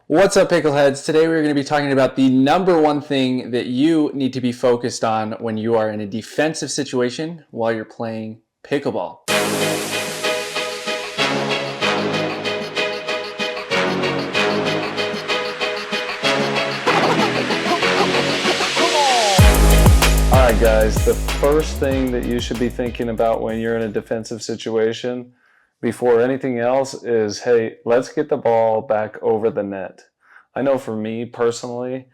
What's up, Pickleheads? Today we're going to be talking about the number one thing that you need to be focused on when you are in a defensive situation while you're playing pickleball. All right, guys, the first thing that you should be thinking about when you're in a defensive situation before anything else is, hey, let's get the ball back over the net. I know for me personally,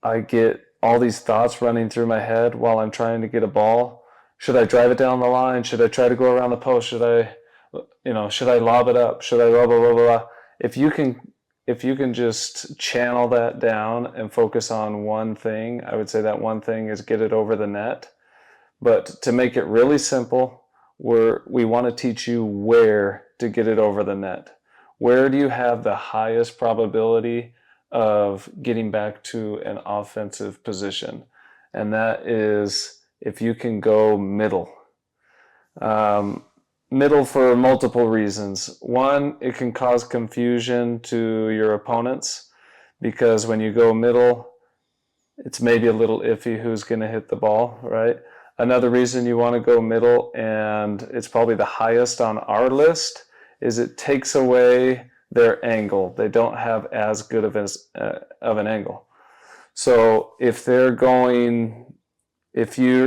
I get all these thoughts running through my head while I'm trying to get a ball. Should I drive it down the line? Should I try to go around the post? Should I lob it up? Should I blah, blah, blah, blah. If you can just channel that down and focus on one thing, I would say that one thing is get it over the net. But to make it really simple, we want to teach you where to get it over the net. Where do you have the highest probability of getting back to an offensive position? And that is if you can go middle. Middle for multiple reasons. One, it can cause confusion to your opponents because when you go middle, it's maybe a little iffy who's going to hit the ball, right? Another reason you want to go middle, and it's probably the highest on our list, is it takes away their angle. They don't have as good of an angle. So if you're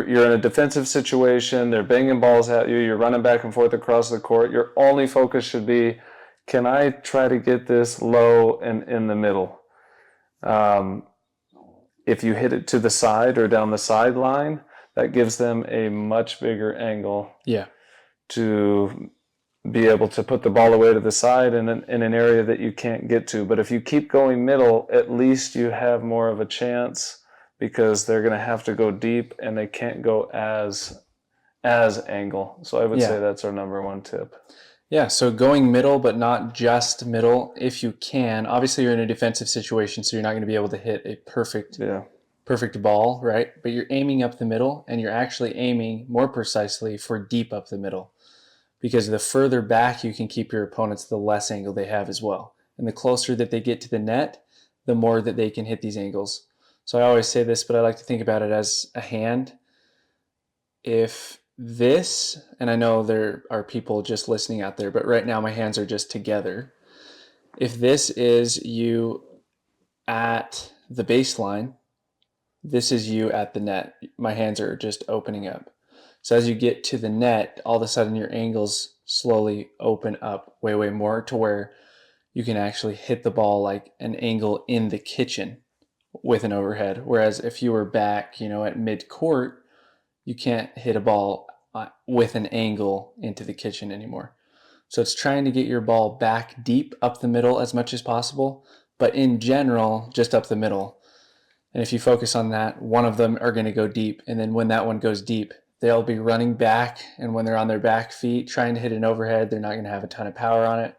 in a defensive situation, they're banging balls at you, you're running back and forth across the court, your only focus should be, can I try to get this low and in the middle? If you hit it to the side or down the sideline, that gives them a much bigger angle to be able to put the ball away to the side in an area that you can't get to. But if you keep going middle, at least you have more of a chance because they're going to have to go deep and they can't go as angle. So I would say that's our number one tip. Yeah, so going middle, but not just middle if you can. Obviously, you're in a defensive situation, so you're not going to be able to hit a perfect ball, right? But you're aiming up the middle, and you're actually aiming more precisely for deep up the middle because the further back you can keep your opponents, the less angle they have as well. And the closer that they get to the net, the more that they can hit these angles. So I always say this, but I like to think about it as a hand. If this, and I know there are people just listening out there, but right now my hands are just together. If this is you at the baseline, this is you at the net. My hands are just opening up. So as you get to the net, all of a sudden your angles slowly open up way, way more to where you can actually hit the ball like an angle in the kitchen with an overhead. Whereas if you were back, at mid-court, you can't hit a ball with an angle into the kitchen anymore. So it's trying to get your ball back deep up the middle as much as possible, but in general, just up the middle. And if you focus on that, one of them are going to go deep. And then when that one goes deep, they'll be running back. And when they're on their back feet trying to hit an overhead, they're not going to have a ton of power on it.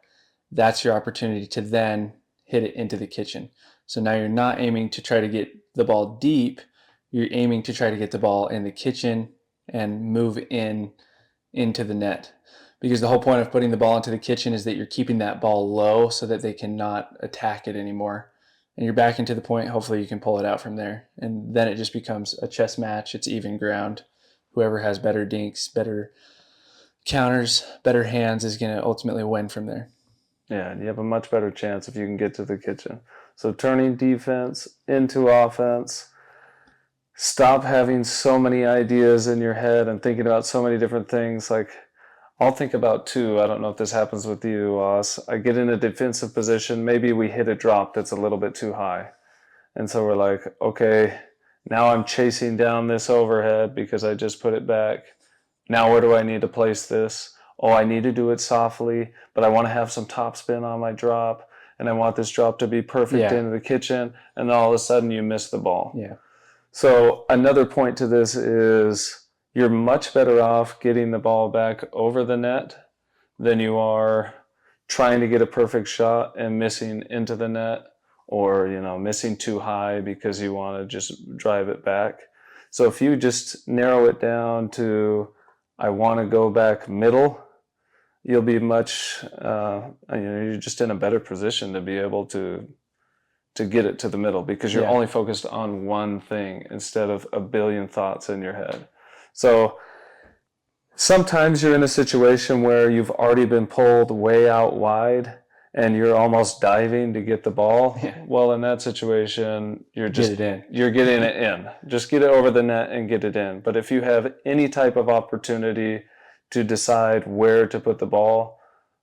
That's your opportunity to then hit it into the kitchen. So now you're not aiming to try to get the ball deep. You're aiming to try to get the ball in the kitchen and move into the net. Because the whole point of putting the ball into the kitchen is that you're keeping that ball low so that they cannot attack it anymore. And you're back into the point. Hopefully you can pull it out from there. And then it just becomes a chess match. It's even ground. Whoever has better dinks, better counters, better hands is going to ultimately win from there. Yeah, and you have a much better chance if you can get to the kitchen. So turning defense into offense. Stop having so many ideas in your head and thinking about so many different things. Like, I'll think about two. I don't know if this happens with you, Ross. I get in a defensive position. Maybe we hit a drop that's a little bit too high. And so we're like, okay, now I'm chasing down this overhead because I just put it back. Now where do I need to place this? Oh, I need to do it softly, but I want to have some topspin on my drop, and I want this drop to be perfect into the kitchen, and then all of a sudden you miss the ball. Yeah. So another point to this is you're much better off getting the ball back over the net than you are trying to get a perfect shot and missing into the net or, missing too high because you want to just drive it back. So if you just narrow it down to, I want to go back middle, you'll be you're just in a better position to be able to to get it to the middle, because you're Yeah. only focused on one thing instead of a billion thoughts in your head. So sometimes you're in a situation where you've already been pulled way out wide and you're almost diving to get the ball. Yeah. Well, in that situation, you're Get it in. you're getting it in. Just get it over the net and get it in. But if you have any type of opportunity to decide where to put the ball,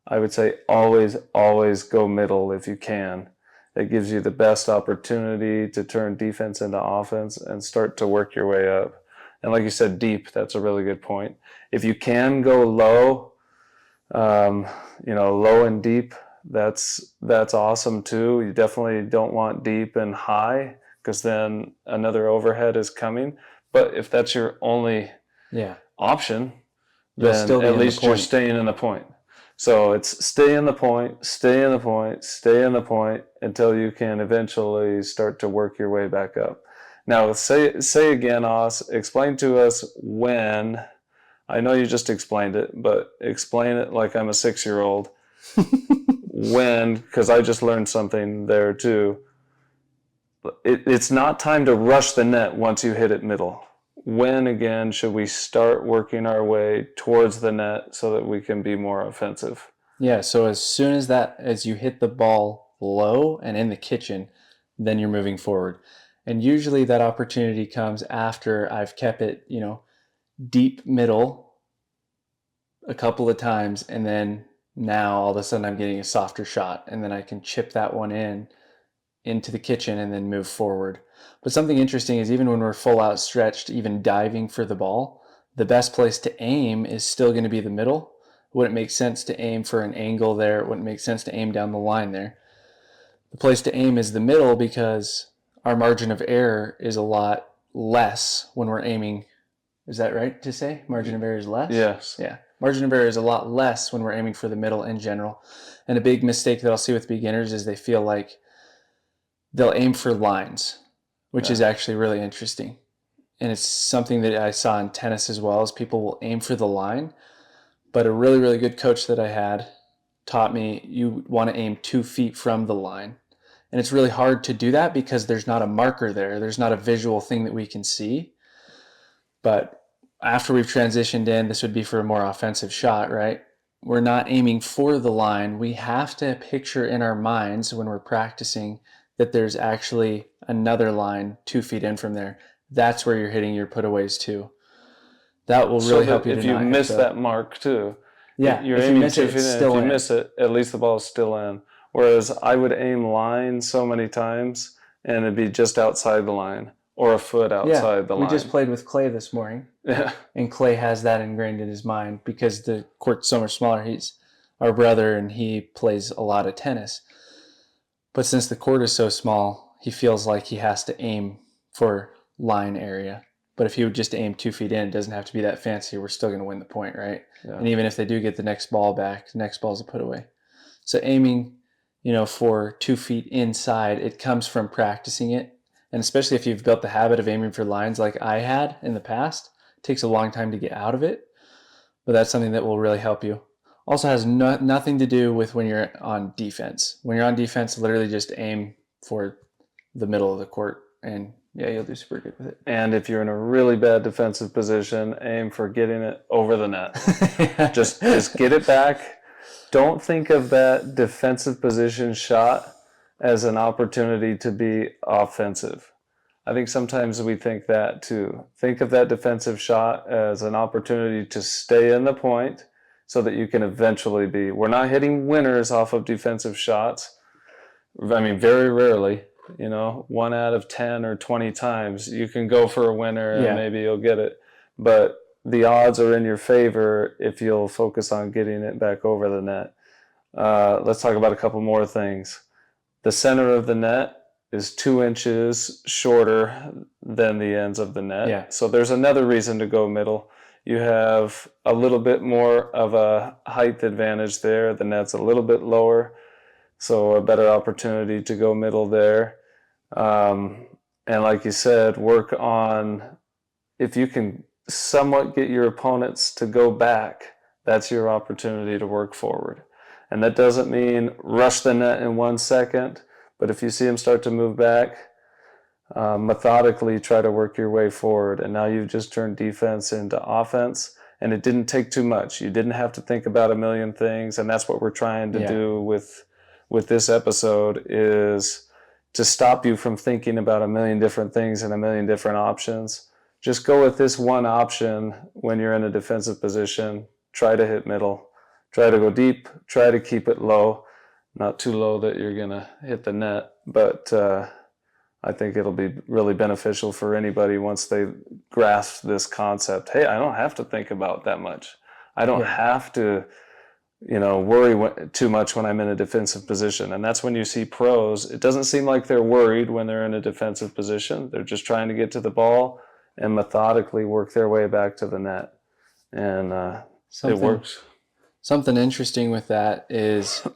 I would say always go middle if you can. It gives you the best opportunity to turn defense into offense and start to work your way up. And like you said, deep, that's a really good point. If you can go low, low and deep, that's awesome too. You definitely don't want deep and high, because then another overhead is coming. But if that's your only option, then at least you're staying in the point. So it's stay in the point, stay in the point, stay in the point until you can eventually start to work your way back up. Now, say again, Os, explain to us when. I know you just explained it, but explain it like I'm a 6-year-old. When, because I just learned something there too. It's not time to rush the net once you hit it middle. When again should we start working our way towards the net so that we can be more offensive? Yeah, so as soon as you hit the ball low and in the kitchen, then you're moving forward. And usually that opportunity comes after I've kept it, deep middle a couple of times, and then now all of a sudden I'm getting a softer shot, and then I can chip that one into the kitchen and then move forward. But something interesting is, even when we're full out stretched, even diving for the ball, the best place to aim is still going to be the middle. It wouldn't make sense to aim for an angle there. It wouldn't make sense to aim down the line there. The place to aim is the middle, because our margin of error is a lot less when we're aiming. Is that right to say? Margin of error is less? Yes. Yeah. Margin of error is a lot less when we're aiming for the middle in general. And a big mistake that I'll see with beginners is they feel like they'll aim for lines, which is actually really interesting. And it's something that I saw in tennis as well, is people will aim for the line. But a really, really good coach that I had taught me you want to aim 2 feet from the line. And it's really hard to do that because there's not a marker there. There's not a visual thing that we can see. But after we've transitioned in, this would be for a more offensive shot, right? We're not aiming for the line. We have to picture in our minds when we're practicing that there's actually another line 2 feet in from there. That's where you're hitting your putaways too. That will really help you. If you miss that mark too, you're if aiming you miss 2 it, feet it's in. still If you in. miss it, at least the ball is still in. Whereas I would aim line so many times and it'd be just outside the line or a foot outside the line. We just played with Clay this morning. Yeah. And Clay has that ingrained in his mind because the court's so much smaller. He's our brother and he plays a lot of tennis. But since the court is so small, he feels like he has to aim for line area. But if he would just aim 2 feet in, it doesn't have to be that fancy. We're still going to win the point, right? Yeah. And even if they do get the next ball back, the next ball's a put away. So aiming, for 2 feet inside, it comes from practicing it. And especially if you've built the habit of aiming for lines like I had in the past, it takes a long time to get out of it. But that's something that will really help you. Also has nothing to do with when you're on defense. When you're on defense, literally just aim for the middle of the court and you'll do super good with it. And if you're in a really bad defensive position, aim for getting it over the net. just get it back. Don't think of that defensive position shot as an opportunity to be offensive. I think sometimes we think that too. Think of that defensive shot as an opportunity to stay in the point so that you can eventually be. We're not hitting winners off of defensive shots. I mean, very rarely. 1 out of 10 or 20 times you can go for a winner and maybe you'll get it. But the odds are in your favor if you'll focus on getting it back over the net. Let's talk about a couple more things. The center of the net is 2 inches shorter than the ends of the net. Yeah. So there's another reason to go middle. You have a little bit more of a height advantage there. The net's a little bit lower. So a better opportunity to go middle there. And like you said, work on, if you can somewhat get your opponents to go back, that's your opportunity to work forward. And that doesn't mean rush the net in 1 second, But if you see them start to move back, methodically try to work your way forward. And now you've just turned defense into offense. And it didn't take too much. You didn't have to think about a million things. And that's what we're trying to do with this episode, is to stop you from thinking about a million different things and a million different options. Just go with this one option when you're in a defensive position. Try to hit middle. Try to go deep. Try to keep it low. Not too low that you're going to hit the net. But I think it'll be really beneficial for anybody once they grasp this concept. Hey, I don't have to think about that much. I don't have to, worry too much when I'm in a defensive position. And that's when you see pros. It doesn't seem like they're worried when they're in a defensive position. They're just trying to get to the ball and methodically work their way back to the net. And it works. Something interesting with that is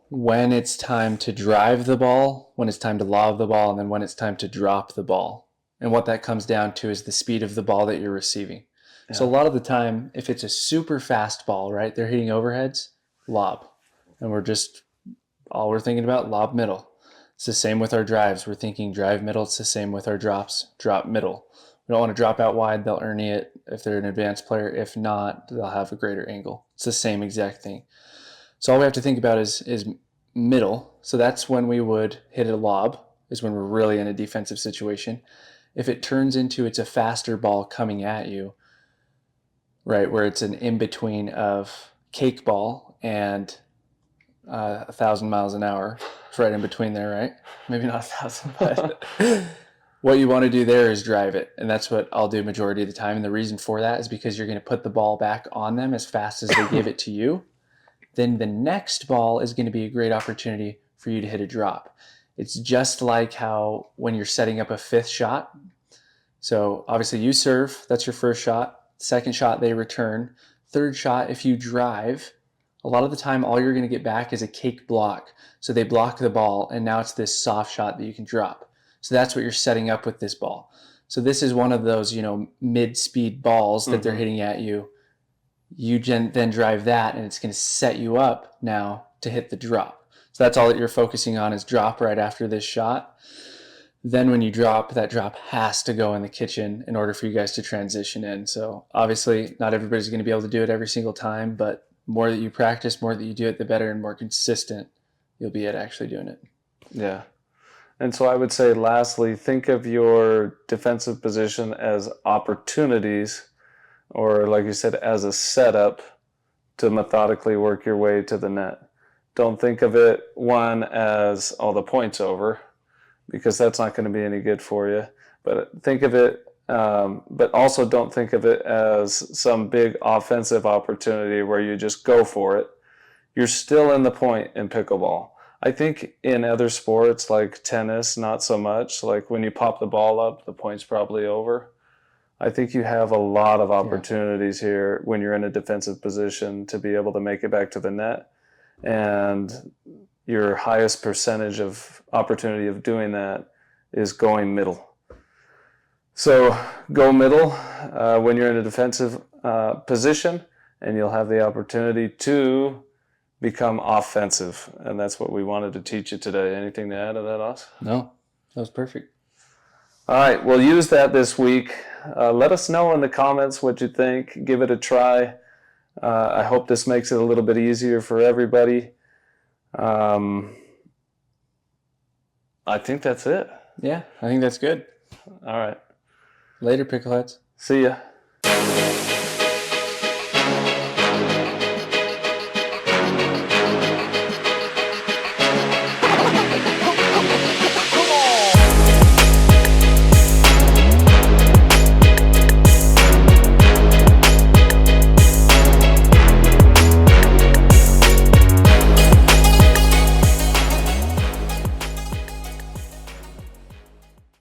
when it's time to drive the ball, when it's time to lob the ball, and then when it's time to drop the ball. And what that comes down to is the speed of the ball that you're receiving. Yeah. So a lot of the time, if it's a super fast ball, right, they're hitting overheads, lob. And all we're thinking about, lob middle. It's the same with our drives. We're thinking drive middle. It's the same with our drops, drop middle. We don't want to drop out wide. They'll earn it if they're an advanced player. If not, they'll have a greater angle. It's the same exact thing. So all we have to think about is middle. So that's when we would hit a lob, is when we're really in a defensive situation. If it turns into it's a faster ball coming at you, right, where it's an in-between of cake ball and 1,000 miles an hour. It's right in between there, right? Maybe not 1,000, but what you want to do there is drive it. And that's what I'll do majority of the time. And the reason for that is because you're going to put the ball back on them as fast as they give it to you. Then the next ball is going to be a great opportunity for you to hit a drop. It's just like how when you're setting up a fifth shot. So obviously you serve, that's your first shot. Second shot, they return. Third shot, if you drive, a lot of the time all you're going to get back is a cake block. So they block the ball, and now it's this soft shot that you can drop. So that's what you're setting up with this ball. So this is one of those, mid-speed balls that they're hitting at you. You then drive that, and it's going to set you up now to hit the drop. So that's all that you're focusing on, is drop right after this shot. Then when you drop, that drop has to go in the kitchen in order for you guys to transition in. So obviously not everybody's going to be able to do it every single time, but more that you practice, more that you do it, the better and more consistent you'll be at actually doing it. Yeah. And so I would say, lastly, think of your defensive position as opportunities, or like you said, as a setup to methodically work your way to the net. Don't think of it, one, as, the point's over, because that's not going to be any good for you. But think of it, but also don't think of it as some big offensive opportunity where you just go for it. You're still in the point in pickleball. I think in other sports like tennis, not so much. Like when you pop the ball up, the point's probably over. I think you have a lot of opportunities here when you're in a defensive position to be able to make it back to the net. And your highest percentage of opportunity of doing that is going middle. So go middle when you're in a defensive position, and you'll have the opportunity to become offensive. And that's what we wanted to teach you today. Anything to add to that, Os? No, that was perfect. All right, we'll use that this week. Let us know in the comments what you think. Give it a try. I hope this makes it a little bit easier for everybody. I think that's it. Yeah, I think that's good. All right. Later, Pickleheads. See ya.